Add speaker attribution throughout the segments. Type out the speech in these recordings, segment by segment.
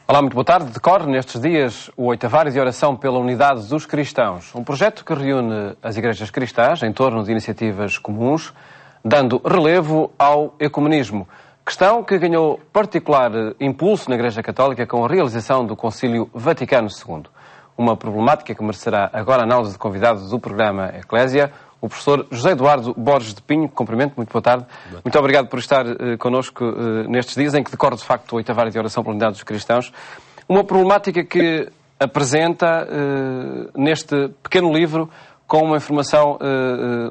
Speaker 1: Olá, muito boa tarde. Decorre nestes dias o Oitavário de Oração pela Unidade dos Cristãos, um projeto que reúne as igrejas cristãs em torno de iniciativas comuns, dando relevo ao ecumenismo, questão que ganhou particular impulso na Igreja Católica com a realização do Concílio Vaticano II. Uma problemática que merecerá agora a análise de convidados do programa Eclésia, o professor José Eduardo Borges de Pinho. Cumprimento, muito boa tarde. Muito obrigado por estar connosco nestes dias em que decorre, de facto, o Oitavário de Oração pela Unidade dos Cristãos. Uma problemática que apresenta neste pequeno livro com uma informação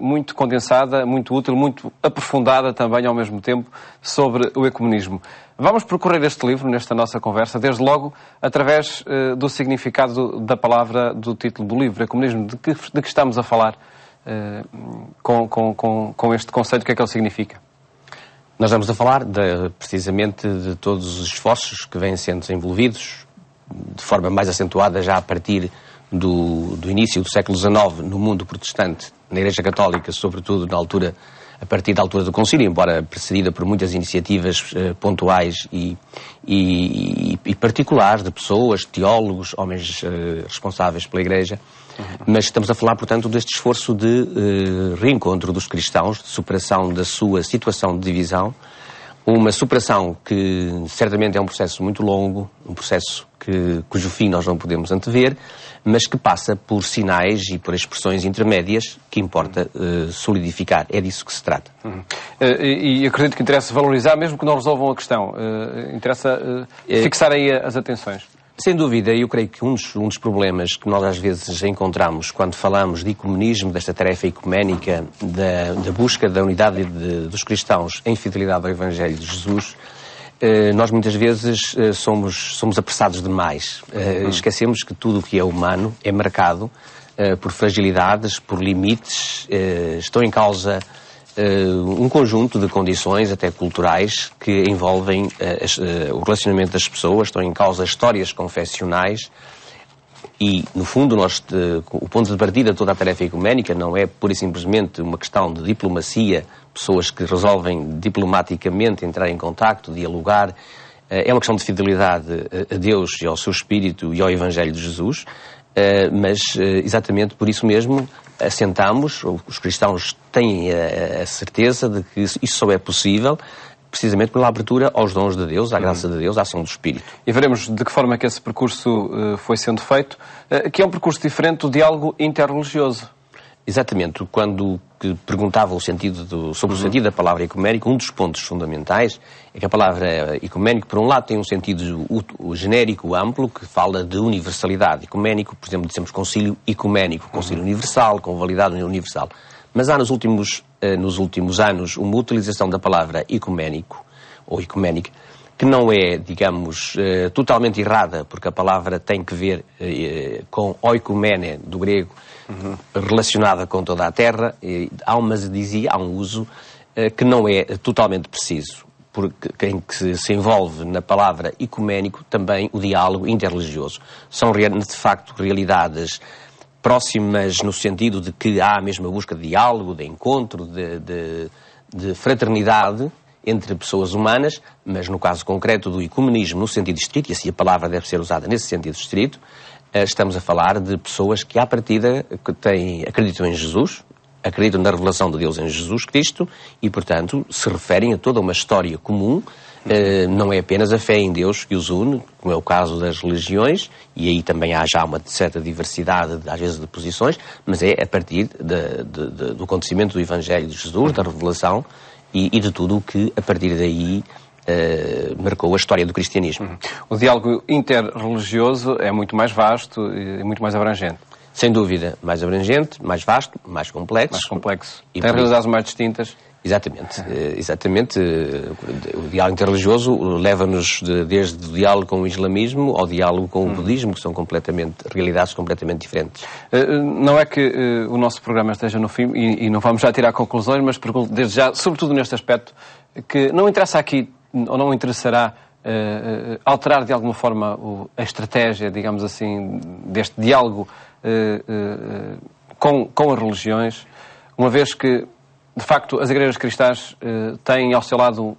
Speaker 1: muito condensada, muito útil, muito aprofundada também ao mesmo tempo sobre o ecumenismo. Vamos percorrer este livro nesta nossa conversa, desde logo através do significado da palavra, do título do livro, ecumenismo, de que estamos a falar com este conceito. O que é que ele significa?
Speaker 2: Nós vamos a falar precisamente de todos os esforços que vêm sendo desenvolvidos de forma mais acentuada já a partir do início do século XIX no mundo protestante, na Igreja Católica, sobretudo a partir da altura do Concílio, embora precedida por muitas iniciativas pontuais e particulares de pessoas, teólogos, homens responsáveis pela Igreja. Mas estamos a falar, portanto, deste esforço de reencontro dos cristãos, de superação da sua situação de divisão, uma superação que certamente é um processo muito longo, um processo cujo fim nós não podemos antever, mas que passa por sinais e por expressões intermédias que importa solidificar. É disso que se trata.
Speaker 1: E acredito que interessa valorizar, mesmo que não resolvam a questão. Interessa fixar aí as atenções.
Speaker 2: Sem dúvida, eu creio que um dos problemas que nós às vezes encontramos quando falamos de ecumenismo, desta tarefa ecuménica, da busca da unidade dos cristãos em fidelidade ao Evangelho de Jesus, nós muitas vezes somos apressados demais. Esquecemos que tudo o que é humano é marcado por fragilidades, por limites, estão em causa um conjunto de condições, até culturais, que envolvem o relacionamento das pessoas, estão em causa histórias confessionais e, no fundo, o ponto de partida de toda a tarefa ecuménica não é pura e simplesmente uma questão de diplomacia, pessoas que resolvem diplomaticamente entrar em contacto, dialogar. É uma questão de fidelidade a Deus e ao seu Espírito e ao Evangelho de Jesus, mas exatamente por isso mesmo assentamos, os cristãos têm a certeza de que isso só é possível precisamente pela abertura aos dons de Deus, à graça de Deus, à ação do Espírito. E
Speaker 1: veremos de que forma é que esse percurso foi sendo feito, que é um percurso diferente do diálogo interreligioso.
Speaker 2: Exatamente. Quando perguntava sobre o sentido da palavra ecuménico, um dos pontos fundamentais é que a palavra ecuménico, por um lado, tem um sentido genérico, amplo, que fala de universalidade. Ecuménico, por exemplo, dizemos concílio ecuménico, concílio universal, com validade universal. Mas há nos últimos anos uma utilização da palavra ecuménico, ou ecuménica, que não é, digamos, totalmente errada, porque a palavra tem que ver com oikumene, do grego, relacionada com toda a terra, há um uso que não é totalmente preciso, porque em que se envolve na palavra ecuménico também o diálogo interreligioso. São, de facto, realidades próximas no sentido de que há a mesma busca de diálogo, de encontro, de fraternidade entre pessoas humanas, mas no caso concreto do ecumenismo, no sentido estrito, e assim a palavra deve ser usada nesse sentido estrito, estamos a falar de pessoas que, à partida, acreditam em Jesus, acreditam na revelação de Deus em Jesus Cristo e, portanto, se referem a toda uma história comum. Não é apenas a fé em Deus que os une, como é o caso das religiões, e aí também há já uma certa diversidade, às vezes, de posições, mas é a partir do acontecimento do Evangelho de Jesus, da revelação, e de tudo o que, a partir daí, marcou a história do cristianismo.
Speaker 1: O diálogo interreligioso é muito mais vasto e muito mais abrangente.
Speaker 2: Sem dúvida, mais abrangente, mais vasto, mais complexo.
Speaker 1: Tem realidades mais distintas.
Speaker 2: Exatamente. Exatamente. O diálogo interreligioso leva-nos desde o diálogo com o islamismo ao diálogo com o budismo, que são realidades completamente diferentes.
Speaker 1: Não é que o nosso programa esteja no fim e não vamos já tirar conclusões, mas pergunto desde já, sobretudo neste aspecto, que não interessa aqui, ou não interessará, alterar de alguma forma a estratégia, digamos assim, deste diálogo com as religiões, uma vez que, de facto, as igrejas cristãs têm ao seu lado,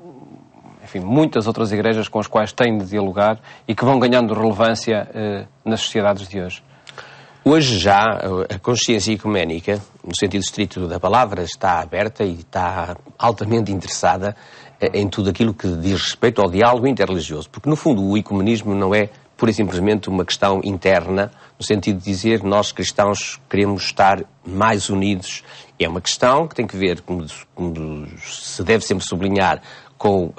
Speaker 1: enfim, muitas outras igrejas com as quais têm de dialogar e que vão ganhando relevância nas sociedades de hoje.
Speaker 2: Hoje já a consciência ecuménica, no sentido estrito da palavra, está aberta e está altamente interessada em tudo aquilo que diz respeito ao diálogo interreligioso. Porque, no fundo, o ecumenismo não é pura e simplesmente uma questão interna, no sentido de dizer nós cristãos queremos estar mais unidos. É uma questão que tem que ver, como se deve sempre sublinhar, com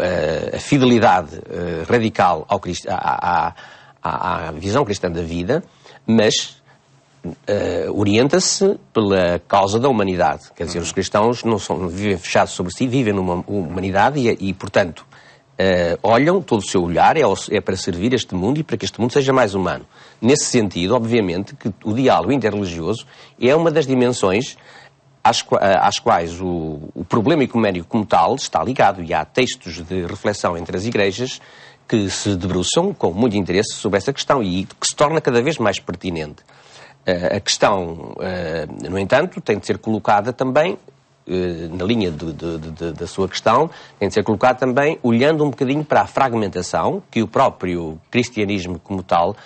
Speaker 2: a fidelidade radical à visão cristã da vida, mas orienta-se pela causa da humanidade. Quer dizer, os cristãos não vivem fechados sobre si, vivem numa humanidade e portanto, olham, todo o seu olhar é para servir este mundo e para que este mundo seja mais humano. Nesse sentido, obviamente, que o diálogo interreligioso é uma das dimensões às quais o problema ecuménico como tal está ligado, e há textos de reflexão entre as igrejas que se debruçam com muito interesse sobre essa questão e que se torna cada vez mais pertinente. A questão, no entanto, tem de ser colocada também, na linha da sua questão, tem de ser colocada também olhando um bocadinho para a fragmentação que o próprio cristianismo como tal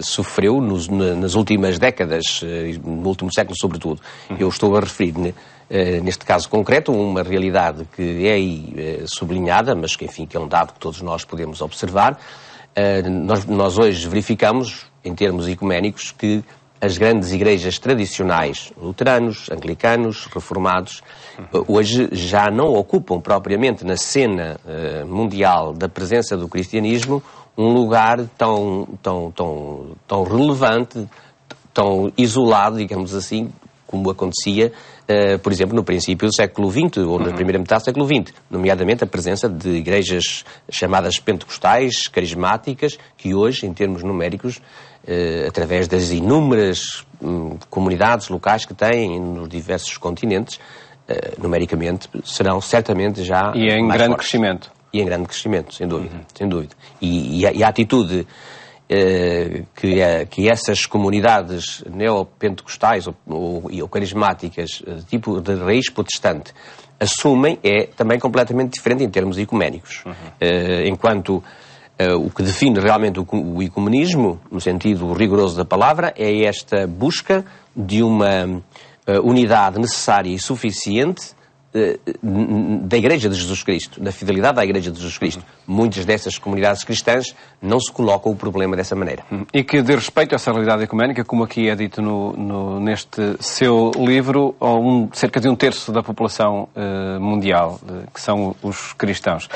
Speaker 2: sofreu nas últimas décadas, no último século sobretudo. Eu estou a referir, neste caso concreto, uma realidade que é aí sublinhada, mas que, enfim, que é um dado que todos nós podemos observar. Nós hoje verificamos, em termos ecuménicos, que as grandes igrejas tradicionais, luteranos, anglicanos, reformados, hoje já não ocupam propriamente na cena mundial da presença do cristianismo um lugar tão relevante, tão isolado, digamos assim, como acontecia, por exemplo, no princípio do século XX, ou na primeira metade do século XX, nomeadamente a presença de igrejas chamadas pentecostais, carismáticas, que hoje, em termos numéricos, através das inúmeras comunidades locais que têm nos diversos continentes, numericamente, serão certamente já
Speaker 1: e em
Speaker 2: mais
Speaker 1: grande
Speaker 2: fortes.
Speaker 1: Crescimento.
Speaker 2: E em grande crescimento, sem dúvida. Sem dúvida. E a atitude que essas comunidades neopentecostais ou carismáticas, tipo de raiz protestante, assumem é também completamente diferente em termos ecuménicos. Enquanto o que define realmente o ecumenismo, no sentido rigoroso da palavra, é esta busca de uma unidade necessária e suficiente da Igreja de Jesus Cristo, da fidelidade à Igreja de Jesus Cristo. Muitas dessas comunidades cristãs não se colocam o problema dessa maneira.
Speaker 1: E que, de respeito a essa realidade ecuménica, como aqui é dito neste seu livro, cerca de 1/3 da população mundial, que são os cristãos.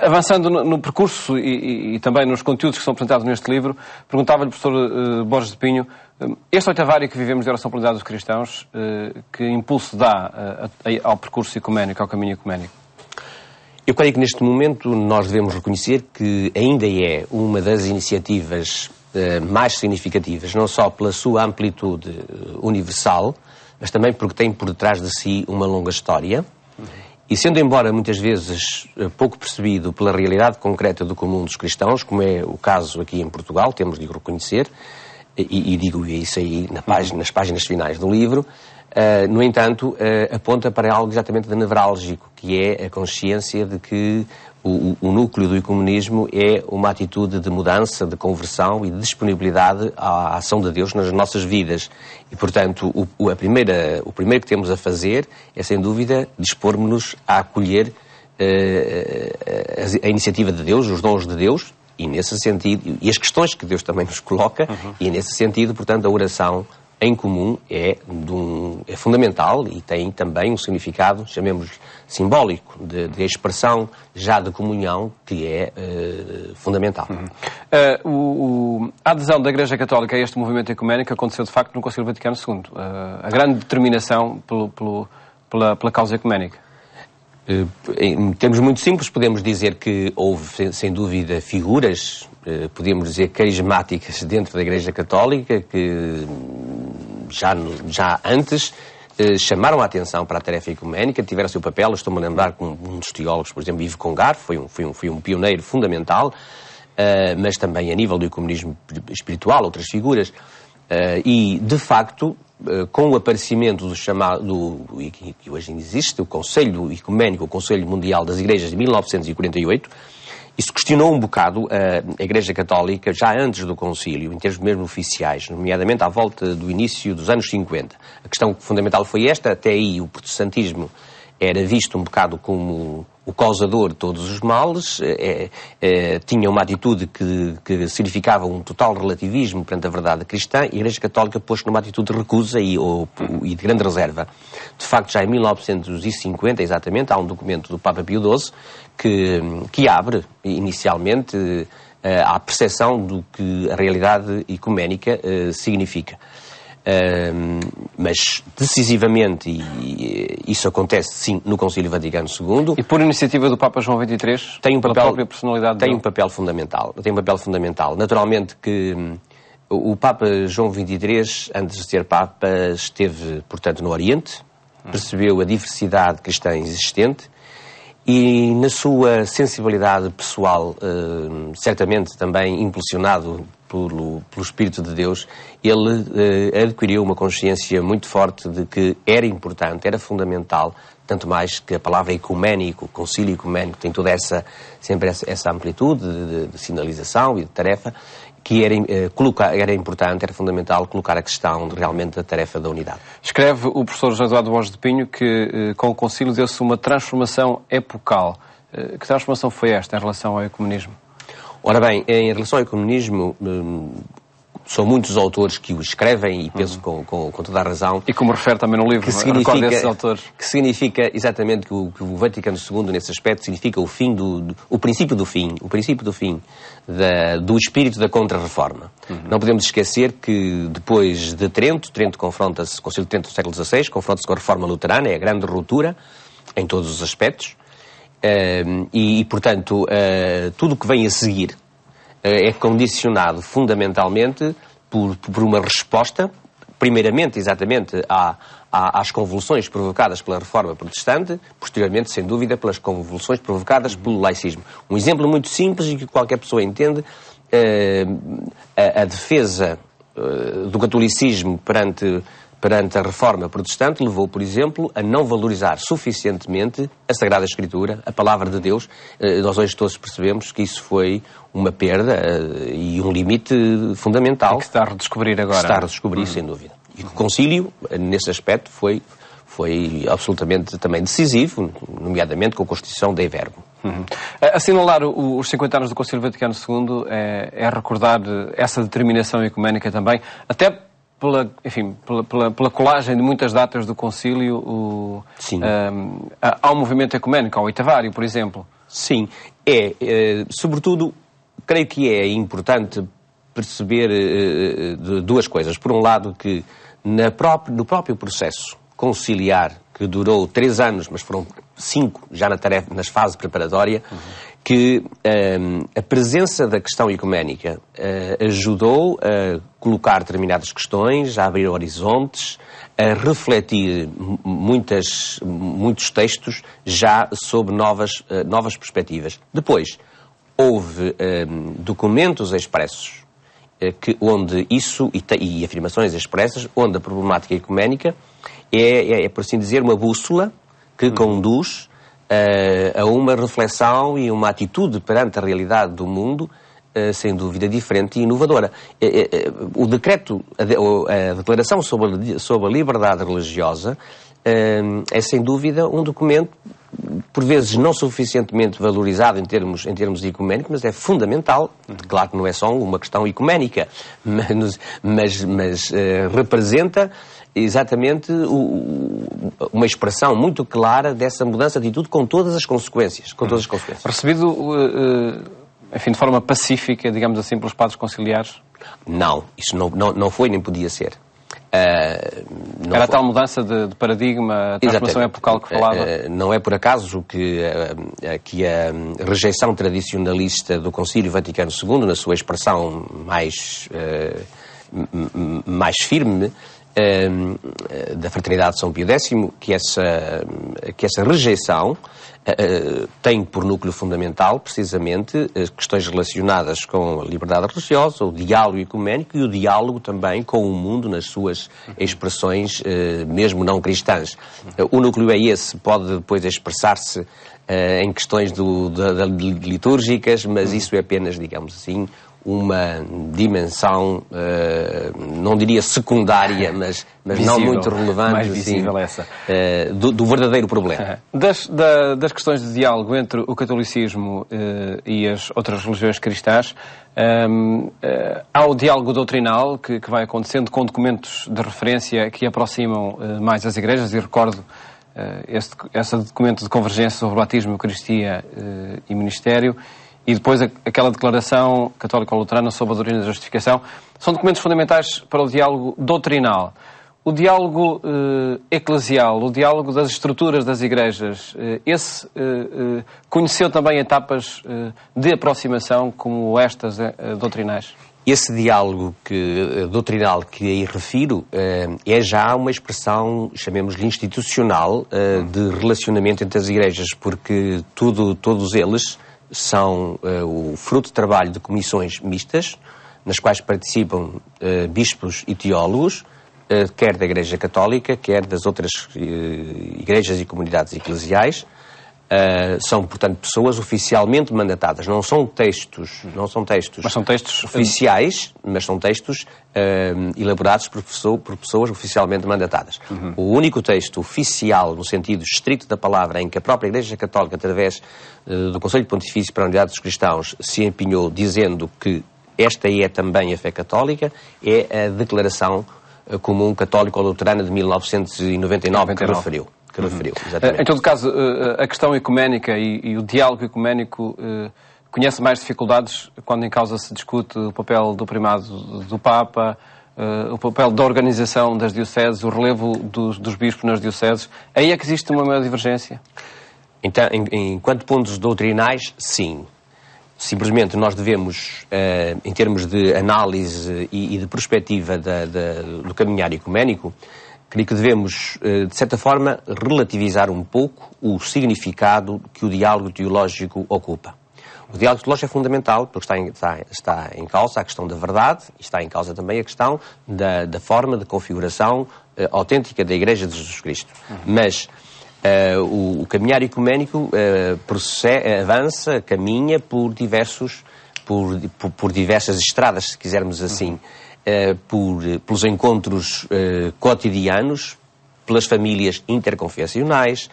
Speaker 1: Avançando no percurso e também nos conteúdos que são apresentados neste livro, perguntava-lhe, professor Borges de Pinho, este oitavário que vivemos de oração pela unidade dos cristãos, que impulso dá ao percurso ecuménico, ao caminho ecuménico?
Speaker 2: Eu creio que neste momento nós devemos reconhecer que ainda é uma das iniciativas mais significativas, não só pela sua amplitude universal, mas também porque tem por detrás de si uma longa história. E sendo embora muitas vezes pouco percebido pela realidade concreta do comum dos cristãos, como é o caso aqui em Portugal, temos de reconhecer, e digo isso aí nas páginas finais do livro, no entanto, aponta para algo exatamente nevrálgico, que é a consciência de que o núcleo do ecumenismo é uma atitude de mudança, de conversão e de disponibilidade à ação de Deus nas nossas vidas. E, portanto, o primeiro que temos a fazer é, sem dúvida, dispormos-nos a acolher a iniciativa de Deus, os dons de Deus, e nesse sentido, e as questões que Deus também nos coloca, e nesse sentido, portanto, a oração em comum é fundamental e tem também um significado, chamemos simbólico, de expressão já de comunhão, que é fundamental.
Speaker 1: A adesão da Igreja Católica a este movimento ecuménico aconteceu, de facto, no Concílio Vaticano II. A grande determinação pela causa ecuménica.
Speaker 2: Em termos muito simples, podemos dizer que houve, sem dúvida, figuras, podemos dizer, carismáticas dentro da Igreja Católica que já antes chamaram a atenção para a tarefa ecuménica, tiveram o seu papel. Eu estou-me a lembrar com um dos teólogos, por exemplo, Yves Congar, foi um pioneiro fundamental, mas também a nível do ecumenismo espiritual, outras figuras. E, de facto, com o aparecimento que hoje existe, o Conselho Ecuménico, o Conselho Mundial das Igrejas de 1948, isso questionou um bocado a Igreja Católica já antes do concílio, em termos mesmo oficiais, nomeadamente à volta do início dos anos 50. A questão fundamental foi esta: até aí o protestantismo era visto um bocado como o causador de todos os males, tinha uma atitude que significava um total relativismo perante a verdade cristã, e a Igreja Católica pôs-se numa atitude de recusa e de grande reserva. De facto, já em 1950, exatamente, há um documento do Papa Pio XII que abre, inicialmente, à percepção do que a realidade ecuménica significa. Mas decisivamente, e isso acontece sim no Concílio Vaticano II.
Speaker 1: E por iniciativa do Papa João XXIII,
Speaker 2: tem um papel,
Speaker 1: pela própria personalidade
Speaker 2: tem
Speaker 1: dele.
Speaker 2: um papel fundamental. Tem um papel fundamental. Naturalmente que o Papa João XXIII, antes de ser Papa, esteve, portanto, no Oriente, percebeu a diversidade cristã existente e, na sua sensibilidade pessoal, certamente também impulsionado pelo Espírito de Deus, ele adquiriu uma consciência muito forte de que era importante, era fundamental, tanto mais que a palavra ecuménico, o concílio ecuménico, tem toda sempre essa amplitude de sinalização e de tarefa, que era importante, era fundamental colocar a questão realmente da tarefa da unidade.
Speaker 1: Escreve o professor José Eduardo Borges de Pinho que com o concílio deu-se uma transformação epocal. Que transformação foi esta em relação ao ecumenismo?
Speaker 2: Ora bem, em relação ao ecumenismo, são muitos os autores que o escrevem e penso com toda a razão.
Speaker 1: E como refere também no livro, recorda esses autores.
Speaker 2: Que significa exatamente que o Vaticano II, nesse aspecto, significa o princípio do fim, do espírito da Contra-Reforma. Não podemos esquecer que depois de Trento confronta-se, o Concílio de Trento do século XVI, confronta-se com a Reforma Luterana, é a grande ruptura em todos os aspectos. Portanto, tudo o que vem a seguir é condicionado fundamentalmente por uma resposta, primeiramente, exatamente, às convulsões provocadas pela Reforma Protestante, posteriormente, sem dúvida, pelas convulsões provocadas pelo laicismo. Um exemplo muito simples e que qualquer pessoa entende: a defesa do catolicismo perante a Reforma Protestante levou, por exemplo, a não valorizar suficientemente a Sagrada Escritura, a Palavra de Deus. Nós hoje todos percebemos que isso foi uma perda e um limite fundamental.
Speaker 1: E que se está a redescobrir agora.
Speaker 2: Se está a redescobrir, sem dúvida. E o Concílio, nesse aspecto, foi absolutamente também decisivo, nomeadamente com a Constituição Dei Verbum.
Speaker 1: Assinalar os 50 anos do Concílio Vaticano II é recordar essa determinação ecuménica também, até pela colagem de muitas datas do concílio ao movimento ecuménico, ao oitavário, por exemplo.
Speaker 2: Sim, sobretudo, creio que é importante perceber duas coisas. Por um lado, que no próprio processo conciliar, que durou 3 anos, mas foram 5 já nas fases preparatórias, que a presença da questão ecuménica ajudou a colocar determinadas questões, a abrir horizontes, a refletir muitos textos já sob novas perspectivas. Depois, houve documentos expressos onde isso, e afirmações expressas, onde a problemática ecuménica é, por assim dizer, uma bússola que conduz a uma reflexão e uma atitude perante a realidade do mundo, sem dúvida, diferente e inovadora. O decreto, a Declaração sobre a Liberdade Religiosa, é, sem dúvida, um documento, por vezes, não suficientemente valorizado em termos ecuménicos, mas é fundamental. Claro que não é só uma questão ecuménica, mas representa exatamente uma expressão muito clara dessa mudança de atitude com todas as consequências.
Speaker 1: Recebido, de forma pacífica, digamos assim, pelos padres conciliares?
Speaker 2: Não, isso não foi nem podia ser.
Speaker 1: Era a tal mudança de paradigma, a transformação epocal que falava.
Speaker 2: Não é por acaso que a rejeição tradicionalista do Concílio Vaticano II, na sua expressão mais firme, da Fraternidade de São Pio X, que essa rejeição tem por núcleo fundamental, precisamente, questões relacionadas com a liberdade religiosa, o diálogo ecuménico e o diálogo também com o mundo nas suas expressões, mesmo não cristãs. O núcleo é esse, pode depois expressar-se em questões litúrgicas, mas isso é apenas, digamos assim, uma dimensão, não diria secundária, mas visível, não muito relevante,
Speaker 1: mais visível,
Speaker 2: assim, essa. Do verdadeiro problema.
Speaker 1: Das questões de diálogo entre o catolicismo e as outras religiões cristãs, há o diálogo doutrinal que vai acontecendo com documentos de referência que aproximam mais as igrejas, e recordo esse documento de convergência sobre o batismo, Eucaristia e Ministério, e depois aquela declaração católico-luterana sobre a doutrina da justificação. São documentos fundamentais para o diálogo doutrinal. O diálogo eclesial, o diálogo das estruturas das igrejas, esse conheceu também etapas de aproximação como estas doutrinais?
Speaker 2: Esse diálogo doutrinal que aí refiro é já uma expressão, chamemos-lhe institucional, de relacionamento entre as igrejas, porque todos eles são o fruto de trabalho de comissões mistas, nas quais participam bispos e teólogos, quer da Igreja Católica, quer das outras igrejas e comunidades eclesiais. São, portanto, pessoas oficialmente mandatadas. Não são textos
Speaker 1: mas são textos
Speaker 2: oficiais, mas são textos elaborados por pessoas oficialmente mandatadas. O único texto oficial, no sentido estrito da palavra, em que a própria Igreja Católica, através do Conselho Pontifício para a Unidade dos Cristãos, se empenhou dizendo que esta é também a fé católica, é a Declaração Comum Católico-Luterana de 1999 que referiu. Exatamente.
Speaker 1: Em todo caso, a questão ecuménica e o diálogo ecuménico conhece mais dificuldades quando em causa se discute o papel do primado do Papa, o papel da organização das dioceses, o relevo dos bispos nas dioceses. Aí é que existe uma maior divergência?
Speaker 2: Então, enquanto pontos doutrinais, sim. Simplesmente nós devemos, em termos de análise e de perspectiva do caminhar ecuménico, creio que devemos, de certa forma, relativizar um pouco o significado que o diálogo teológico ocupa. O diálogo teológico é fundamental porque está em causa a questão da verdade e está em causa também a questão da forma de configuração autêntica da Igreja de Jesus Cristo. Mas o caminhar ecuménico avança, caminha por diversas estradas, se quisermos assim. Pelos encontros cotidianos, pelas famílias interconfessionais,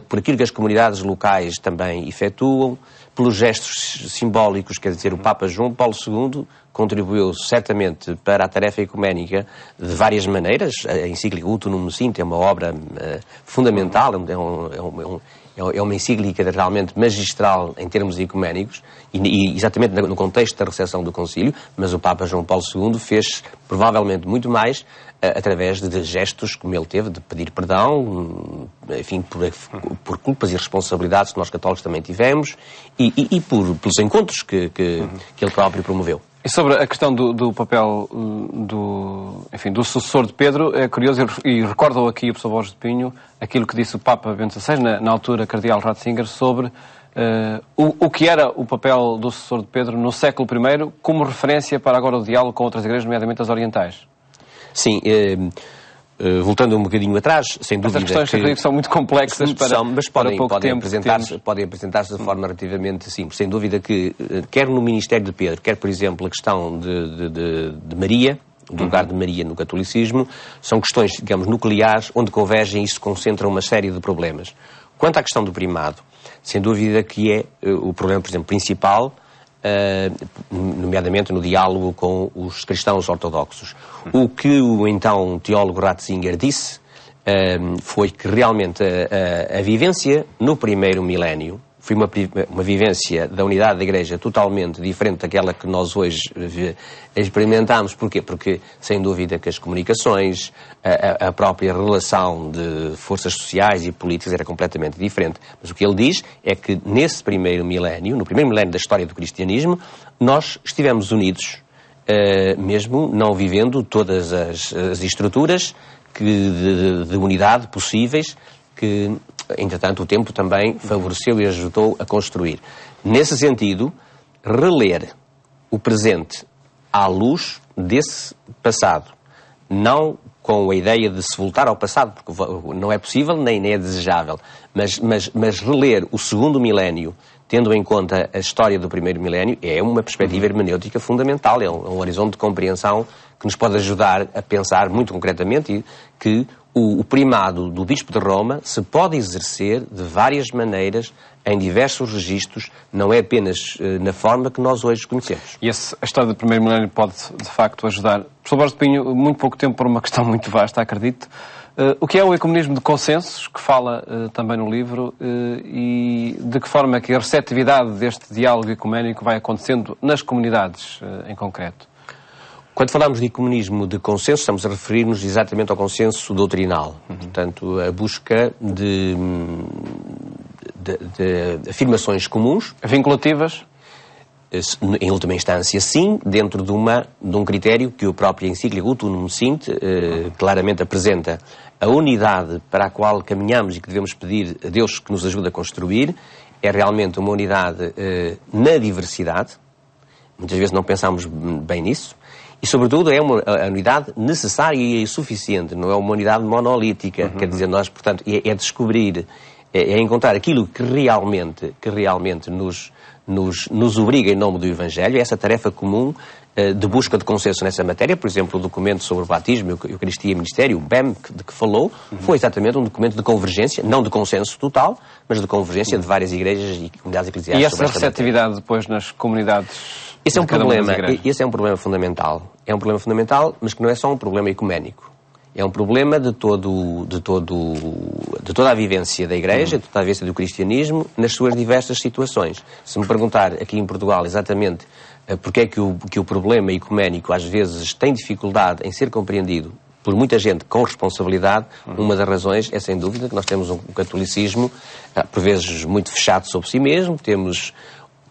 Speaker 2: por aquilo que as comunidades locais também efetuam, pelos gestos simbólicos, quer dizer, o Papa João Paulo II contribuiu certamente para a tarefa ecuménica de várias maneiras. A encíclica Utunum Sint é uma obra fundamental, é uma encíclica realmente magistral em termos ecuménicos e exatamente no contexto da recepção do Concílio, mas o Papa João Paulo II fez provavelmente muito mais através de gestos como ele teve, de pedir perdão, enfim, por culpas e responsabilidades que nós católicos também tivemos e pelos encontros que ele próprio promoveu.
Speaker 1: E sobre a questão do papel do sucessor de Pedro, é curioso, e recordam aqui o professor Borges de Pinho, aquilo que disse o Papa Bento XVI, na altura Cardeal Ratzinger, sobre o que era o papel do sucessor de Pedro no século I, como referência para agora o diálogo com outras igrejas, nomeadamente as orientais.
Speaker 2: Sim, voltando um bocadinho atrás, sem dúvida
Speaker 1: que... Estas questões são muito complexas
Speaker 2: mas podem apresentar-se de forma relativamente simples. Sem dúvida que, quer no Ministério de Pedro, quer, por exemplo, a questão de Maria, do lugar de Maria no catolicismo, são questões, digamos, nucleares, onde convergem e se concentram uma série de problemas. Quanto à questão do primado, sem dúvida que é o problema, por exemplo, principal, nomeadamente no diálogo com os cristãos ortodoxos. O que o então teólogo Ratzinger disse foi que realmente a vivência no primeiro milénio foi uma vivência da unidade da Igreja totalmente diferente daquela que nós hoje experimentamos. Porquê? Porque, sem dúvida, que as comunicações, a própria relação de forças sociais e políticas era completamente diferente. Mas o que ele diz é que nesse primeiro milénio, no primeiro milénio da história do cristianismo, nós estivemos unidos, mesmo não vivendo todas as estruturas de unidade possíveis que, entretanto, o tempo também favoreceu e ajudou a construir. Nesse sentido, reler o presente à luz desse passado, não com a ideia de se voltar ao passado, porque não é possível nem é desejável, mas reler o segundo milénio, tendo em conta a história do primeiro milénio, é uma perspectiva hermenêutica fundamental, é um horizonte de compreensão que nos pode ajudar a pensar muito concretamente que o primado do Bispo de Roma se pode exercer de várias maneiras, em diversos registros, não é apenas na forma que nós hoje conhecemos.
Speaker 1: E a história do primeiro milénio pode, de facto, ajudar. Professor Borges de Pinho, muito pouco tempo por uma questão muito vasta, acredito. O que é o ecumenismo de consensos, que fala também no livro, e de que forma é que a receptividade deste diálogo ecuménico vai acontecendo nas comunidades em concreto?
Speaker 2: Quando falamos de ecumenismo de consenso, estamos a referir-nos exatamente ao consenso doutrinal. Portanto, a busca de afirmações comuns.
Speaker 1: Vinculativas?
Speaker 2: Em última instância, sim, dentro de um critério que o próprio encíclico Ut Unum Sint claramente apresenta. A unidade para a qual caminhamos e que devemos pedir a Deus que nos ajude a construir é realmente uma unidade na diversidade. Muitas vezes não pensamos bem nisso. E, sobretudo, é uma unidade necessária e suficiente, não é uma unidade monolítica. Quer dizer, nós, portanto, é descobrir, é encontrar aquilo que realmente nos obriga em nome do Evangelho, essa tarefa comum de busca de consenso nessa matéria. Por exemplo, o documento sobre o batismo, Eucaristia e Ministério, o BEM, de que falou, foi exatamente um documento de convergência, não de consenso total, mas de convergência de várias igrejas e comunidades eclesiásticas.
Speaker 1: E essa receptividade depois nas comunidades?
Speaker 2: Esse é um problema fundamental. É um problema fundamental, mas que não é só um problema ecuménico. É um problema de toda a vivência da Igreja, de toda a vivência do cristianismo, nas suas diversas situações. Se me perguntar aqui em Portugal exatamente porque é que o problema ecuménico às vezes tem dificuldade em ser compreendido por muita gente com responsabilidade, uma das razões é sem dúvida que nós temos um catolicismo, por vezes muito fechado sobre si mesmo, temos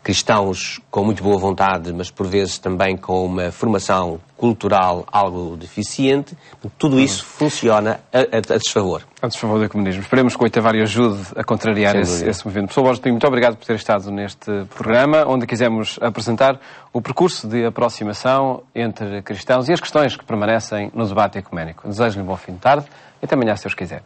Speaker 2: cristãos com muito boa vontade, mas por vezes também com uma formação cultural algo deficiente. Tudo isso funciona a desfavor.
Speaker 1: A desfavor do ecumenismo. Esperemos que o Oitavário ajude a contrariar esse movimento. Professor Borges de Pinho, muito obrigado por ter estado neste programa, onde quisemos apresentar o percurso de aproximação entre cristãos e as questões que permanecem no debate ecuménico. Desejo-lhe um bom fim de tarde e até amanhã, se Deus quiser.